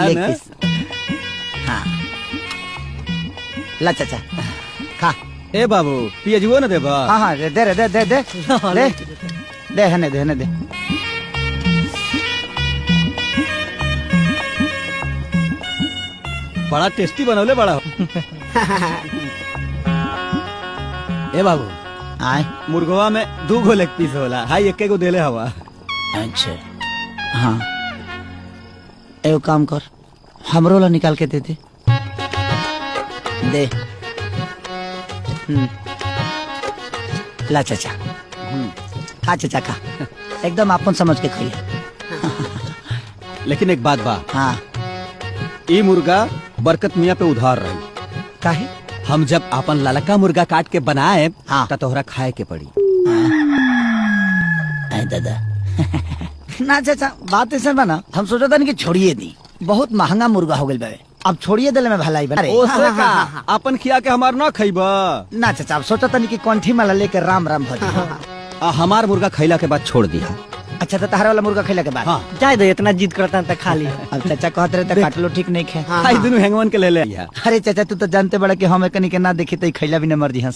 Leg पीस। हाँ ला चाचा खा। ए बाबू पियजुओ न देबा। हाँ हाँ दे रे दे दे दे दे दे हने दे हने दे। बड़ा टेस्टी बनौले बड़ा। ए बाबू आए मुर्गवा में 2 गो लेग पीस होला, हाई 1 गो देले हवा। अच्छा हाँ एगो काम कर हमरो ला निकाल के दे दे। दे ला चाचा खा चाचा खा, एकदम आपन समझ के खाइए। लेकिन एक बात बा, हाँ ई मुर्गा बरकत मियाँ पे उधार रही। काहे? हम जब अपन ललका मुर्गा काट के बनाए हाँ। त तोहरा खाए के पड़ी। दादा ना चाचा बात ऐसा बना, हम सोचा था कि छोड़िए दी, बहुत महंगा मुर्गा हो गया। अब छोड़िए दिले में भलाई बना। ओसे का अपन खिया के हमार ना खइबा। ना चाचा अब सोचा था कि कंठी माला लेके राम राम भज। हमार मुर्गा खैला के बाद छोड़ दिया। अच्छा तो तहरा वाला मुर्गा खैला के बाद हाँ। जाए दे, इतना जिद करता है खा लिया। अब चाचा कहते रहे तो काट लो, ठीक नहीं खे। दोनों हैंगवन के ले ले। अरे चाचा तू तो जानते बड़ा कि हम कनी के ना देखी तो खैला भी न मर जी। हाँ